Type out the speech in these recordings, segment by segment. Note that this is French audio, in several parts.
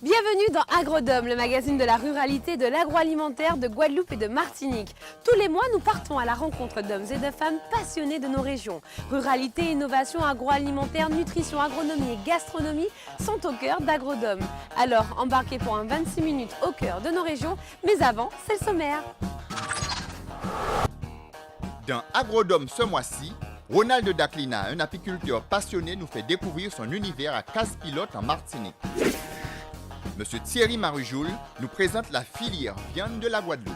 Bienvenue dans Agrodome, le magazine de la ruralité, de l'agroalimentaire de Guadeloupe et de Martinique. Tous les mois, nous partons à la rencontre d'hommes et de femmes passionnés de nos régions. Ruralité, innovation, agroalimentaire, nutrition, agronomie et gastronomie sont au cœur d'Agrodome. Alors, embarquez pour un 26 minutes au cœur de nos régions, mais avant, c'est le sommaire. Dans Agrodome ce mois-ci, Ronald Daclina, un apiculteur passionné, nous fait découvrir son univers à Casse-Pilote en Martinique. Monsieur Thierry Marujoul nous présente la filière viande de la Guadeloupe.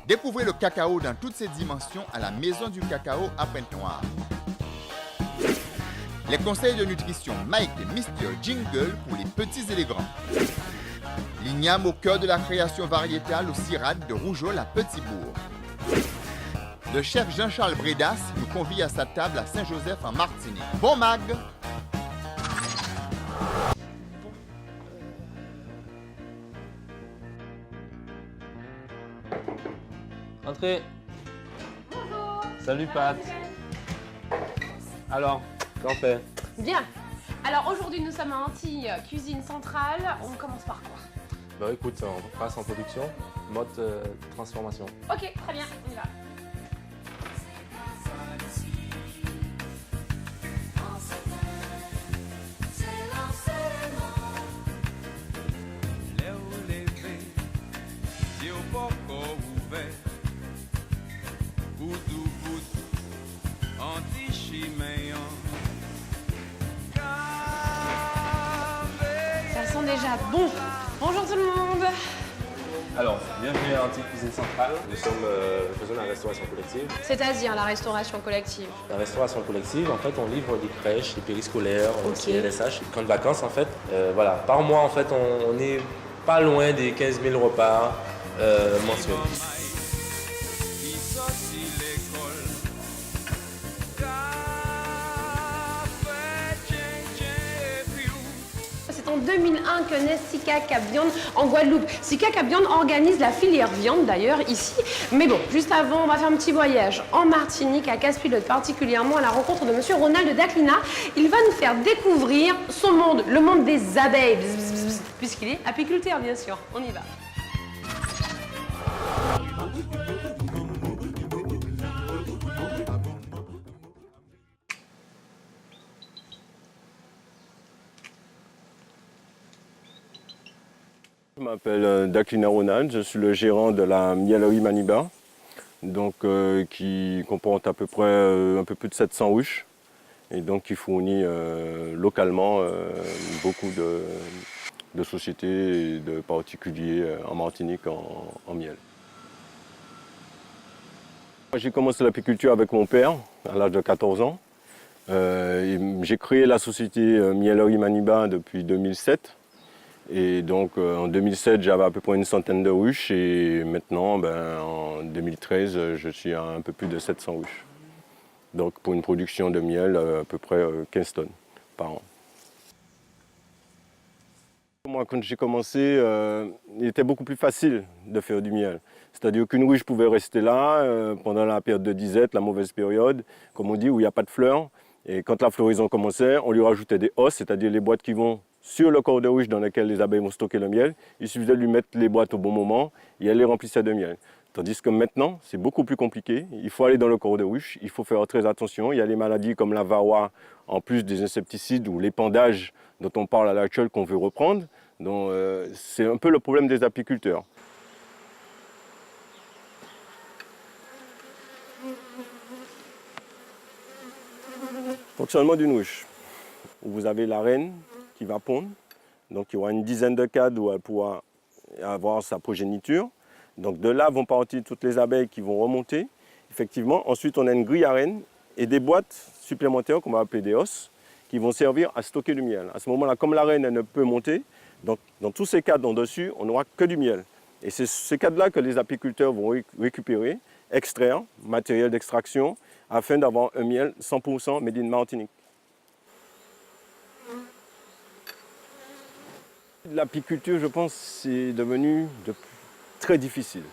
Découvrez le cacao dans toutes ses dimensions à la Maison du Cacao à Pointe-Noire. Les conseils de nutrition Mike et Mr Jingle pour les petits et les grands. L'igname au cœur de la création variétale au CIRAD de Rougeol à Petit-Bourg. Le chef Jean-Charles Bredas nous convie à sa table à Saint-Joseph en Martinique. Bon mag! Entrez. Bonjour. Salut Pat. Alors, qu'en fait? Bien. Alors aujourd'hui, nous sommes en Antilles, cuisine centrale. On commence par quoi? Bah écoute, on passe en production, mode transformation. Ok, très bien, on y va. Ça sent déjà bon. Bonjour tout le monde. Alors, bienvenue à Antilles Cuisine Centrale. Nous faisons la restauration collective. C'est-à-dire la restauration collective? La restauration collective, en fait, on livre des crèches, des périscolaires, CLSH, des camps de vacances, en fait. Voilà, par mois, en fait, on est pas loin des 15 000 repas mensuels. C'est en 2001 que naît Sika Cap Viande en Guadeloupe. Sika Cap Viande organise la filière viande d'ailleurs ici. Mais bon, juste avant, on va faire un petit voyage en Martinique, à Casse-Pilote, particulièrement à la rencontre de monsieur Ronald Daclina. Il va nous faire découvrir son monde, le monde des abeilles, puisqu'il est apiculteur bien sûr. On y va. Je m'appelle Daclina Ronald, je suis le gérant de la miellerie Maniba, donc, qui comporte à peu près un peu plus de 700 ruches et donc qui fournit localement beaucoup de sociétés et de particuliers en Martinique en miel. J'ai commencé l'apiculture avec mon père à l'âge de 14 ans. J'ai créé la société Miellerie Maniba depuis 2007. Et donc en 2007, j'avais à peu près une centaine de ruches et maintenant, en 2013, je suis à un peu plus de 700 ruches. Donc pour une production de miel, à peu près 15 tonnes par an. Moi, quand j'ai commencé, il était beaucoup plus facile de faire du miel. C'est-à-dire qu'une ruche pouvait rester là pendant la période de disette, la mauvaise période, comme on dit, où il n'y a pas de fleurs. Et quand la floraison commençait, on lui rajoutait des osses, c'est-à-dire les boîtes qui vont sur le corps de ruche dans lequel les abeilles vont stocker le miel. Il suffisait de lui mettre les boîtes au bon moment et elle les remplissait de miel. Tandis que maintenant, c'est beaucoup plus compliqué. Il faut aller dans le corps de ruche, il faut faire très attention. Il y a des maladies comme la varroa, en plus des insecticides ou l'épandage dont on parle à l'heure actuelle qu'on veut reprendre. Donc c'est un peu le problème des apiculteurs. Fonctionnement d'une ruche. Vous avez la reine qui va pondre. Donc il y aura une dizaine de cadres où elle pourra avoir sa progéniture. Donc de là vont partir toutes les abeilles qui vont remonter. Effectivement, ensuite on a une grille à reine et des boîtes supplémentaires qu'on va appeler des os qui vont servir à stocker du miel. À ce moment-là, comme la reine elle ne peut monter, donc dans tous ces cadres en dessus, on n'aura que du miel. Et c'est ces cadres-là que les apiculteurs vont récupérer, extraire, matériel d'extraction, afin d'avoir un miel 100% made in Martinique. L'apiculture, je pense, c'est devenu très difficile.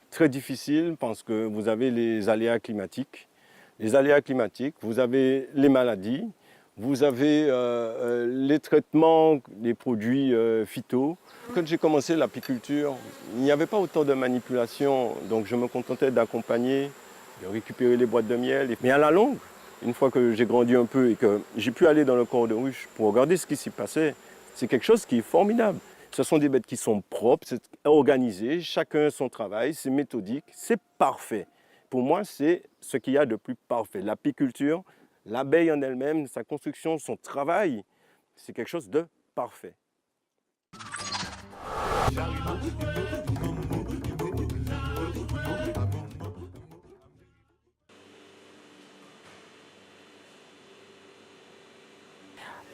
Très difficile parce que vous avez les aléas climatiques. Les aléas climatiques, vous avez les maladies, vous avez les traitements des produits phyto. Quand j'ai commencé l'apiculture, il n'y avait pas autant de manipulation, donc je me contentais d'accompagner, de récupérer les boîtes de miel. Mais à la longue, une fois que j'ai grandi un peu et que j'ai pu aller dans le corps de ruche pour regarder ce qui s'y passait, c'est quelque chose qui est formidable. Ce sont des bêtes qui sont propres, c'est organisé, chacun son travail, c'est méthodique, c'est parfait. Pour moi, c'est ce qu'il y a de plus parfait. L'apiculture, l'abeille en elle-même, sa construction, son travail, c'est quelque chose de parfait.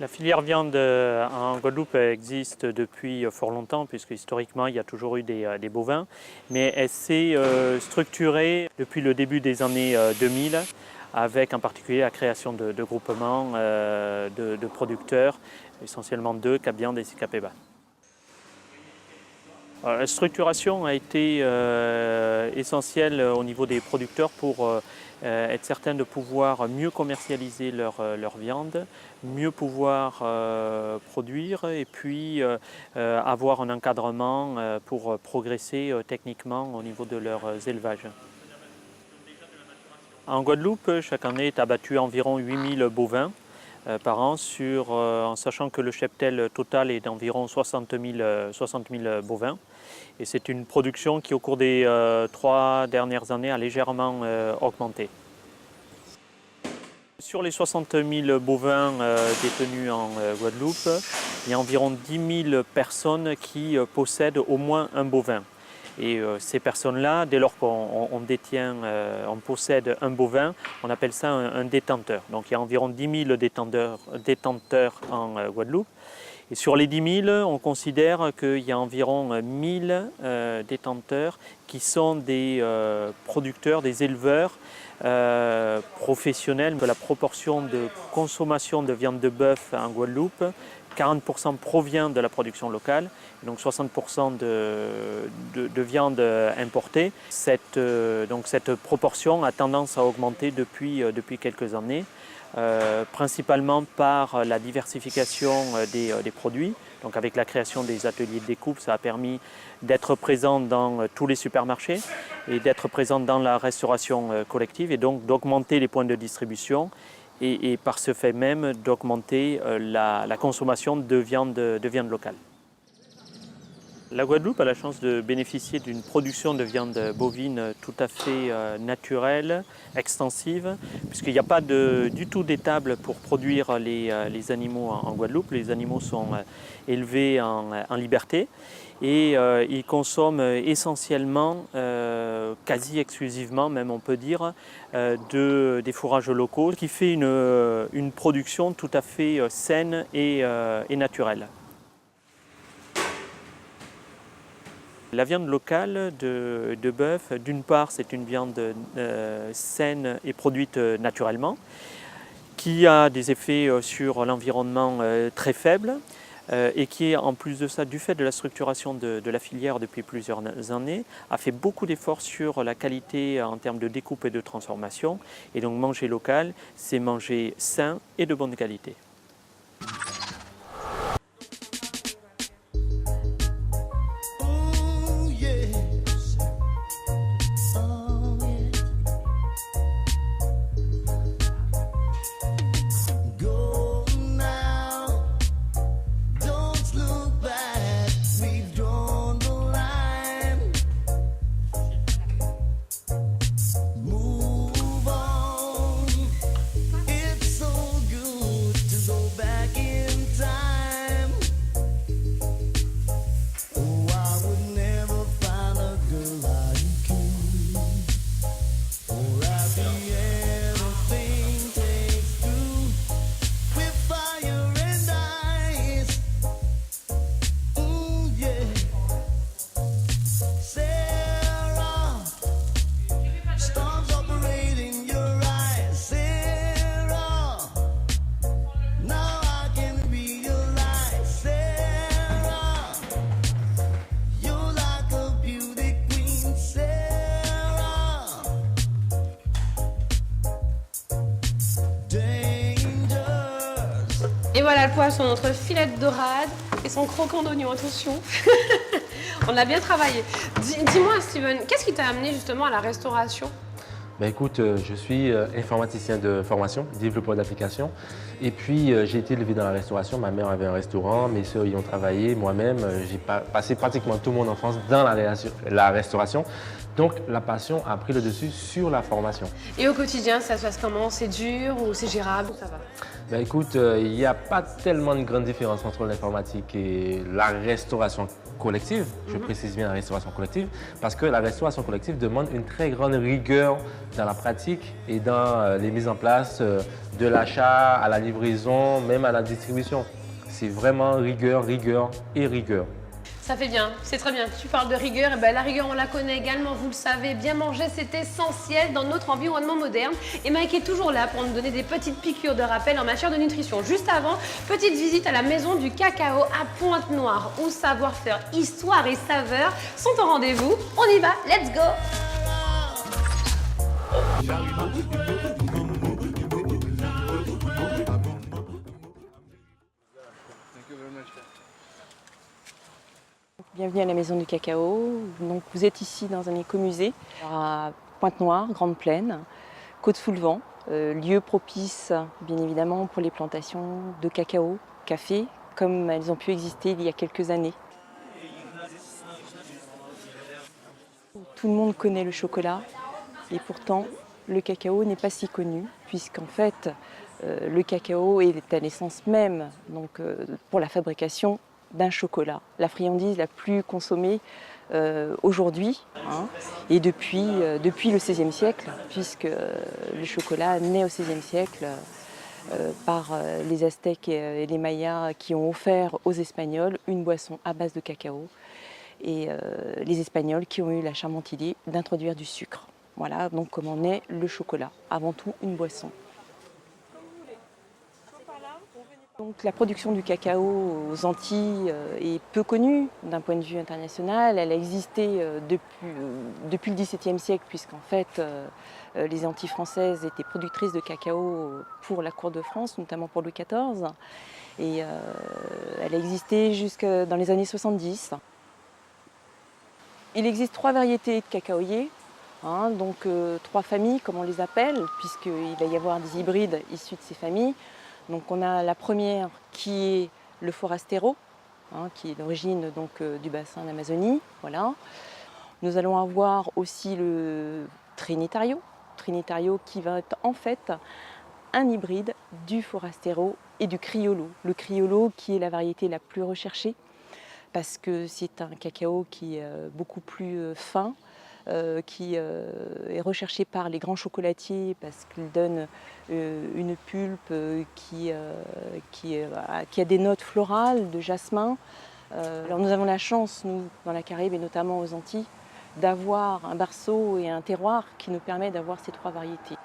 La filière viande en Guadeloupe existe depuis fort longtemps, puisque historiquement il y a toujours eu des bovins, mais elle s'est structurée depuis le début des années 2000, avec en particulier la création de groupements de producteurs, essentiellement deux, Cap Viande et Sicapeba. La structuration a été essentielle au niveau des producteurs pour être certain de pouvoir mieux commercialiser leur viande, mieux pouvoir produire et puis avoir un encadrement pour progresser techniquement au niveau de leurs élevages. En Guadeloupe, chaque année est abattu environ 8000 bovins par an, en sachant que le cheptel total est d'environ 60 000 bovins. Et c'est une production qui, au cours des 3 dernières années, a légèrement augmenté. Sur les 60 000 bovins détenus en Guadeloupe, il y a environ 10 000 personnes qui possèdent au moins un bovin. Et ces personnes-là, dès lors qu'on possède un bovin, on appelle ça un détenteur. Donc il y a environ 10 000 détenteurs en Guadeloupe. Et sur les 10 000, on considère qu'il y a environ 1000 détenteurs qui sont des producteurs, des éleveurs professionnels. La proportion de consommation de viande de bœuf en Guadeloupe, 40% provient de la production locale, donc 60% de viande importée. Cette proportion a tendance à augmenter depuis quelques années. Principalement par la diversification des produits. Donc avec la création des ateliers de découpe, ça a permis d'être présent dans tous les supermarchés et d'être présent dans la restauration collective et donc d'augmenter les points de distribution et par ce fait même d'augmenter la consommation de viande locale. La Guadeloupe a la chance de bénéficier d'une production de viande bovine tout à fait naturelle, extensive, puisqu'il n'y a pas du tout d'étable pour produire les animaux en Guadeloupe. Les animaux sont élevés en liberté et ils consomment essentiellement, quasi exclusivement même on peut dire, des fourrages locaux, ce qui fait une production tout à fait saine et naturelle. La viande locale de bœuf, d'une part, c'est une viande saine et produite naturellement, qui a des effets sur l'environnement très faibles et qui, en plus de ça, du fait de la structuration de la filière depuis plusieurs années, a fait beaucoup d'efforts sur la qualité en termes de découpe et de transformation. Et donc manger local, c'est manger sain et de bonne qualité. It's so good to go back in Et voilà le poisson, notre filet de dorade et son croquant d'oignon, attention. On a bien travaillé. Dis-moi Steven, qu'est-ce qui t'a amené justement à la restauration? Ben écoute, je suis informaticien de formation, développeur d'applications. Et puis, j'ai été élevé dans la restauration. Ma mère avait un restaurant, mes soeurs y ont travaillé. Moi-même, j'ai passé pratiquement toute mon enfance dans la restauration. Donc, la passion a pris le dessus sur la formation. Et au quotidien, ça se passe comment? C'est dur ou c'est gérable? Ça va? Ben écoute, il n'y a pas tellement de grande différence entre l'informatique et la restauration collective. Je précise bien la restauration collective, parce que la restauration collective demande une très grande rigueur dans la pratique et dans les mises en place de l'achat à la livraison, même à la distribution. C'est vraiment rigueur, rigueur et rigueur. Ça fait bien, c'est très bien. Tu parles de rigueur, et ben la rigueur on la connaît également, vous le savez, bien manger c'est essentiel dans notre environnement moderne. Et Mike est toujours là pour nous donner des petites piqûres de rappel en matière de nutrition. Juste avant, petite visite à la maison du cacao à Pointe-Noire, où savoir-faire, histoire et saveur sont au rendez-vous. On y va, let's go! Bienvenue à la Maison du Cacao. Donc, vous êtes ici dans un écomusée à Pointe-Noire, Grande Plaine, Côte-Foulevent, lieu propice bien évidemment pour les plantations de cacao, café, comme elles ont pu exister il y a quelques années. Tout le monde connaît le chocolat et pourtant le cacao n'est pas si connu puisqu'en fait le cacao est à l'essence même donc, pour la fabrication d'un chocolat, la friandise la plus consommée aujourd'hui et depuis le XVIe siècle, puisque le chocolat naît au XVIe siècle par les Aztèques et les Mayas qui ont offert aux Espagnols une boisson à base de cacao et les Espagnols qui ont eu la charmante idée d'introduire du sucre. Voilà donc comment naît le chocolat, avant tout une boisson. Donc, la production du cacao aux Antilles est peu connue d'un point de vue international. Elle a existé depuis le XVIIe siècle, puisqu'en fait les Antilles françaises étaient productrices de cacao pour la cour de France, notamment pour Louis XIV. Et elle a existé jusque dans les années 70. Il existe 3 variétés de cacaoyers, donc 3 familles comme on les appelle, puisqu'il va y avoir des hybrides issus de ces familles. Donc on a la première qui est le Forastero, qui est d'origine du bassin d'Amazonie. Voilà. Nous allons avoir aussi le Trinitario qui va être en fait un hybride du Forastero et du Criollo. Le Criollo qui est la variété la plus recherchée parce que c'est un cacao qui est beaucoup plus fin, qui est recherché par les grands chocolatiers parce qu'il donne une pulpe qui a des notes florales de jasmin. Alors nous avons la chance, nous, dans la Caraïbe et notamment aux Antilles, d'avoir un berceau et un terroir qui nous permet d'avoir ces 3 variétés.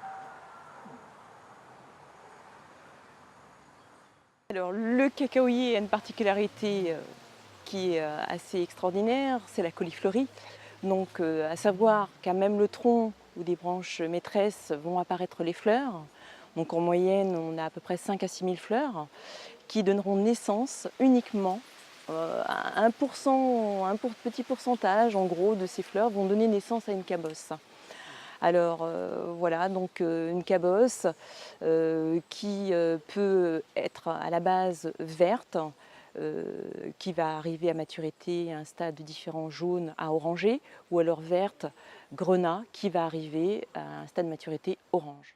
Alors le cacaoyer a une particularité qui est assez extraordinaire, c'est la cauliflorie. Donc à savoir qu'à même le tronc où des branches maîtresses vont apparaître les fleurs. Donc en moyenne, on a à peu près 5 à 6 000 fleurs qui donneront naissance uniquement à un petit pourcentage en gros de ces fleurs vont donner naissance à une cabosse. Alors voilà, donc une cabosse qui peut être à la base verte, qui va arriver à maturité à un stade différent jaune à orangé, ou alors verte, grenat, qui va arriver à un stade de maturité orange.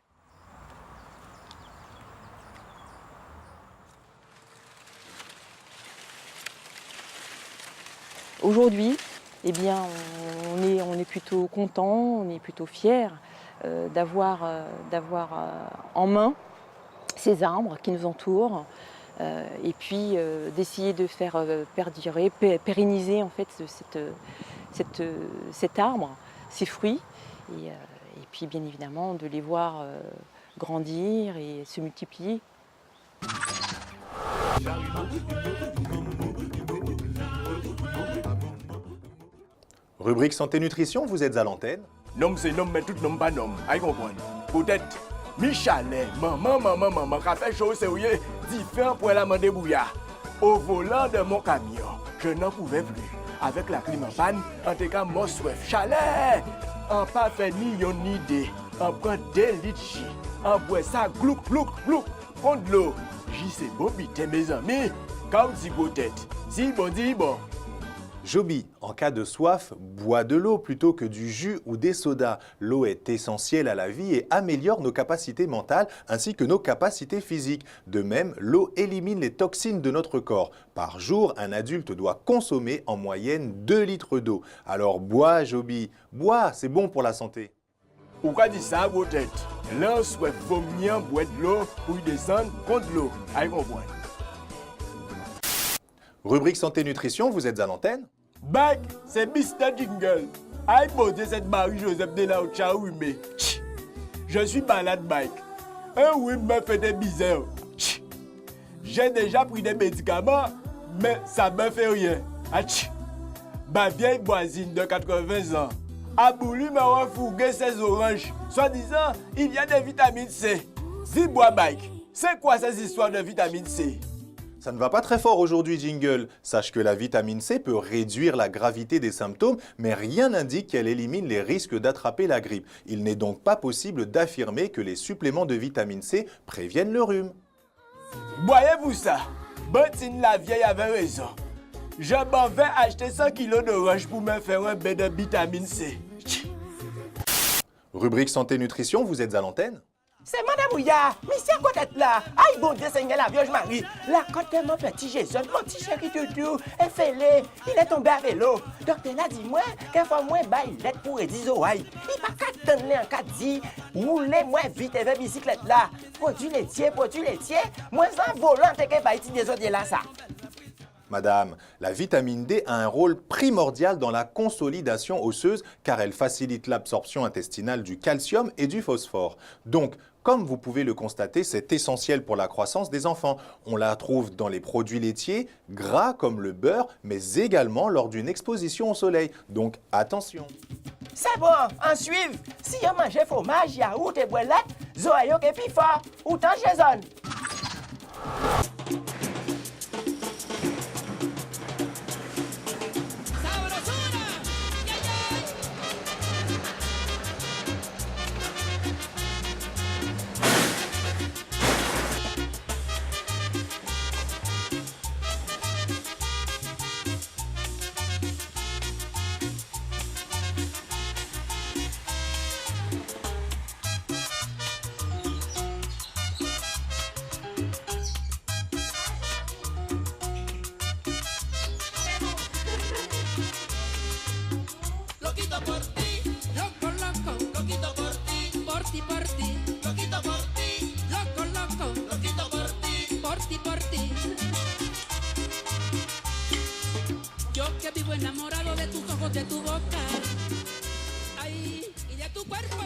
Aujourd'hui, eh bien, on est plutôt content, on est plutôt fiers d'avoir en main ces arbres qui nous entourent. Et puis d'essayer de faire perdurer, pérenniser en fait cet arbre, ces fruits, et puis bien évidemment de les voir grandir et se multiplier. Rubrique santé nutrition, vous êtes à l'antenne. Nom c'est nom, mais tout nom pas nom. Aïe comprendre. Peut-être Mi chalet, maman, qu'a fait chose sérieux, différent pour la main bouillard. Au volant de mon camion, je n'en pouvais plus. Avec la clim en panne, en tout cas, mon soif. Chalet! En pas fait ni yon ni idée. On prend 2 litres jus. On boit ça, glouc, prend de l'eau. J'y c'est bon, bité, mes amis. Comme si beau tête. Si bon, dit bon. Joby, en cas de soif, bois de l'eau plutôt que du jus ou des sodas. L'eau est essentielle à la vie et améliore nos capacités mentales ainsi que nos capacités physiques. De même, l'eau élimine les toxines de notre corps. Par jour, un adulte doit consommer en moyenne 2 litres d'eau. Alors bois, Joby, bois, c'est bon pour la santé. Pourquoi dit ça, beau tête? Là, on souhaite vomir, boire de l'eau pour y descendre, prendre de l'eau. Allez, comprendre. Rubrique santé-nutrition, vous êtes à l'antenne? Bac, c'est Mr. Jingle. Aïe, bon, cette Marie-Joseph de la Ocha-Ouimé. Je suis malade, Mike. Un oui me fait des bizarres. J'ai déjà pris des médicaments, mais ça me fait rien. Ma vieille voisine de 80 ans a voulu me refourguer ses oranges. Soi-disant, il y a des vitamines C. Dis-moi, Mike, c'est quoi ces histoires de vitamine C? Ça ne va pas très fort aujourd'hui, Jingle. Sache que la vitamine C peut réduire la gravité des symptômes, mais rien n'indique qu'elle élimine les risques d'attraper la grippe. Il n'est donc pas possible d'affirmer que les suppléments de vitamine C préviennent le rhume. Voyez-vous ça? Bottine la vieille avait raison. Je m'en vais acheter 100 kilos d'orange pour me faire un bain de vitamine C. Rubrique santé-nutrition, vous êtes à l'antenne? C'est Madame Ouya, monsieur à côté de là. Aïe, bon Dieu, Seigneur, la Vierge Marie. La côte de mon petit Jésus, mon petit chéri Doudou, est fêlé. Il est tombé à vélo. Docteur là dit moi, qu'un fois moins bas, il est pour Edis oreilles. Il pas qu'à tenir en cas dit, roulez moins vite avec bicyclette là. Produit laitier. Moi, en volant, t'es qu'un baïti des autres là, ça. Madame, la vitamine D a un rôle primordial dans la consolidation osseuse car elle facilite l'absorption intestinale du calcium et du phosphore. Donc, comme vous pouvez le constater, c'est essentiel pour la croissance des enfants. On la trouve dans les produits laitiers, gras comme le beurre, mais également lors d'une exposition au soleil. Donc, attention. C'est bon, en suivre. Si on mange fromage, yaourt et boîte, zoayo et puis fort, ou tant jason.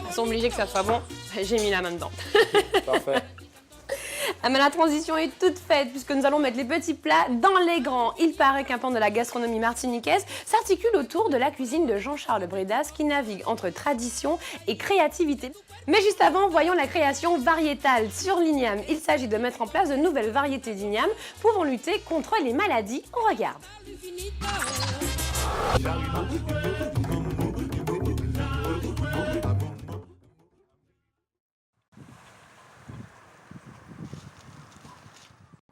Ils sont obligés que ça soit bon. J'ai mis la main dedans. Parfait. Ah, mais la transition est toute faite puisque nous allons mettre les petits plats dans les grands. Il paraît qu'un pan de la gastronomie martiniquaise s'articule autour de la cuisine de Jean-Charles Bredas qui navigue entre tradition et créativité. Mais juste avant, voyons la création variétale sur l'igname. Il s'agit de mettre en place de nouvelles variétés d'igname pouvant lutter contre les maladies. On regarde.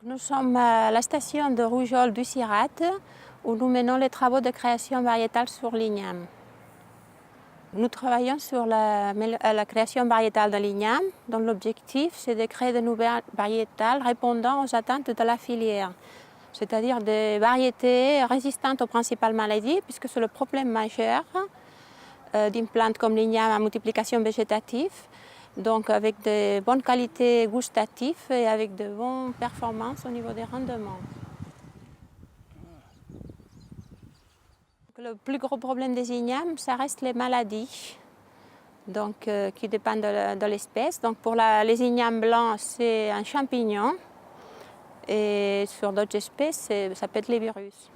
Nous sommes à la station de Rougeole du Sirat où nous menons les travaux de création variétale sur l'igname. Nous travaillons sur la création variétale de l'igname dont l'objectif c'est de créer de nouvelles variétales répondant aux attentes de la filière, c'est-à-dire des variétés résistantes aux principales maladies puisque c'est le problème majeur d'une plante comme l'igname à multiplication végétative. Donc avec de bonnes qualités gustatives et avec de bonnes performances au niveau des rendements. Le plus gros problème des ignames, ça reste les maladies donc, qui dépendent de l'espèce. Donc pour les ignames blancs, c'est un champignon et sur d'autres espèces, ça peut être les virus.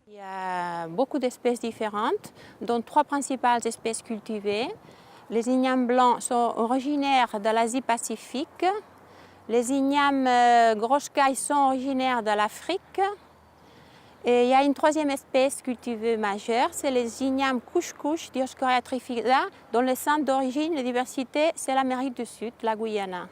Il y a beaucoup d'espèces différentes, dont 3 principales espèces cultivées. Les ignames blancs sont originaires de l'Asie-Pacifique. Les ignames grosse caille sont originaires de l'Afrique. Et il y a une troisième espèce cultivée majeure, c'est les ignames couche-couche, Dioscorea trifida, dont le centre d'origine et diversité, c'est l'Amérique du Sud, la Guyana.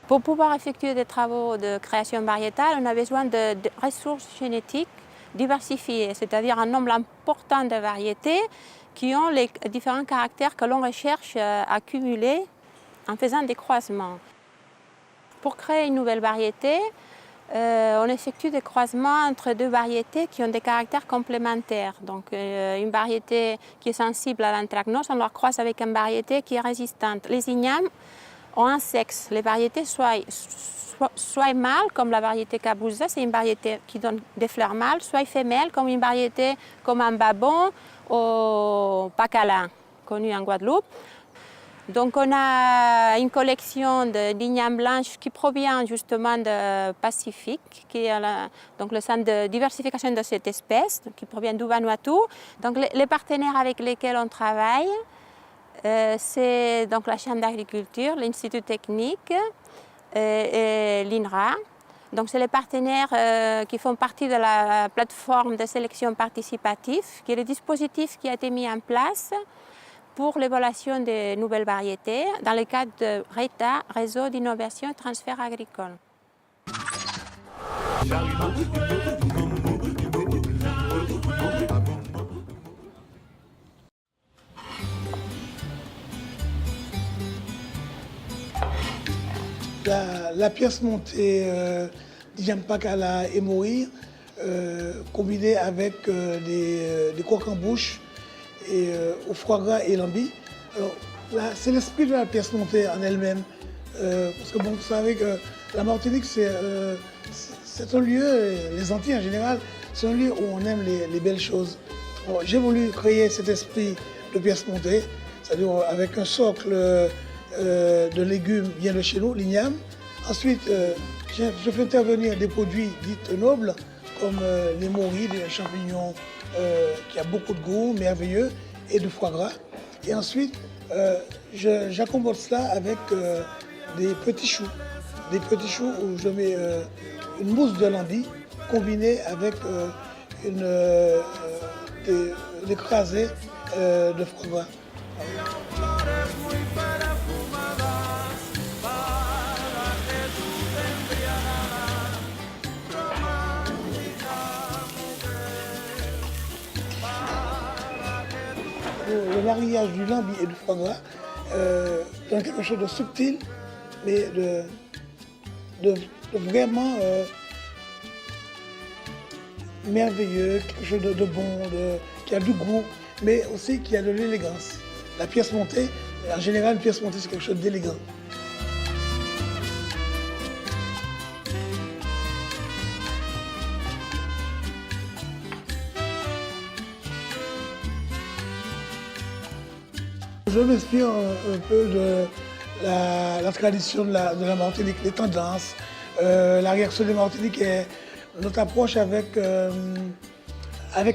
Pour pouvoir effectuer des travaux de création variétale, on a besoin de ressources génétiques diversifiées, c'est-à-dire un nombre important de variétés qui ont les différents caractères que l'on recherche à cumuler en faisant des croisements. Pour créer une nouvelle variété, on effectue des croisements entre deux variétés qui ont des caractères complémentaires. Donc une variété qui est sensible à l'anthracnose, on la croise avec une variété qui est résistante. Les ignames ont un sexe. Les variétés soit mâles, comme la variété Kabusa, c'est une variété qui donne des fleurs mâles, soit femelles, comme une variété comme un babon ou pacala, connu en Guadeloupe. Donc on a une collection d'ignames blanches qui provient justement du Pacifique, qui est donc le centre de diversification de cette espèce, qui provient du Vanuatu. Donc les partenaires avec lesquels on travaille, c'est donc la Chambre d'agriculture, l'Institut technique et l'INRA. Donc c'est les partenaires qui font partie de la plateforme de sélection participative, qui est le dispositif qui a été mis en place pour l'évaluation des nouvelles variétés dans le cadre de RETA, Réseau d'innovation et transfert agricole. La pièce montée d'Ijampakala et Mourir, combinée avec des coques en bouche, et au foie gras et lambi. Alors là, c'est l'esprit de la pièce montée en elle-même. Parce que bon, vous savez que la Martinique, c'est un lieu, les Antilles en général, c'est un lieu où on aime les belles choses. J'ai voulu créer cet esprit de pièce montée, c'est-à-dire avec un socle de légumes bien de chez nous, l'igname. Ensuite, je fais intervenir des produits dits nobles, comme les morilles, les champignons, qui a beaucoup de goût, merveilleux, et du foie gras. Et ensuite, j'accommode cela avec des petits choux. Des petits choux où je mets une mousse de lambi combinée avec des écrasés de foie gras. Le mariage du lambi et du foie gras donne quelque chose de subtil, mais de vraiment merveilleux, quelque chose de bon, qui a du goût, mais aussi qui a de l'élégance. La pièce montée, en général, une pièce montée, c'est quelque chose d'élégant. Je m'inspire un peu de la tradition de la Martinique, les tendances, la réaction des Martiniques et notre approche avec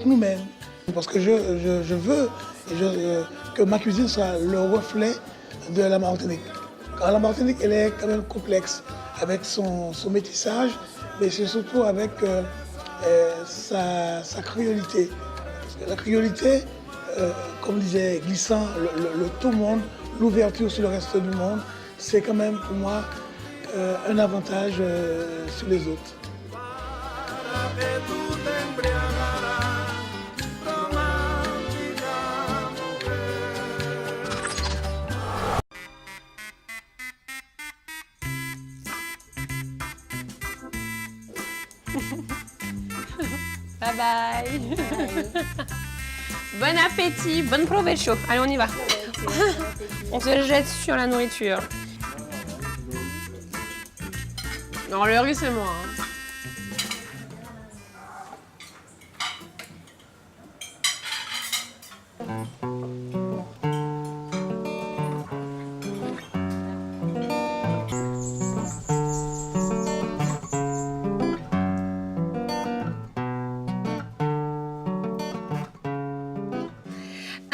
nous-mêmes. Parce que je veux que ma cuisine soit le reflet de la Martinique. Car la Martinique, elle est quand même complexe avec son métissage, mais c'est surtout avec sa créolité. Parce que la créolité, comme disait Glissant, le tout monde, l'ouverture sur le reste du monde, c'est quand même pour moi un avantage sur les autres. Bye bye. Bon appétit, bonne provecho. Allez, on y va. On se jette sur la nourriture. Non, le riz, c'est moi. Hein.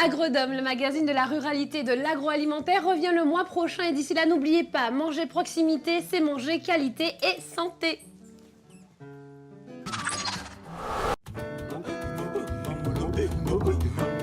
Agrodome, le magazine de la ruralité et de l'agroalimentaire, revient le mois prochain. Et d'ici là, n'oubliez pas, manger proximité, c'est manger qualité et santé. Oh,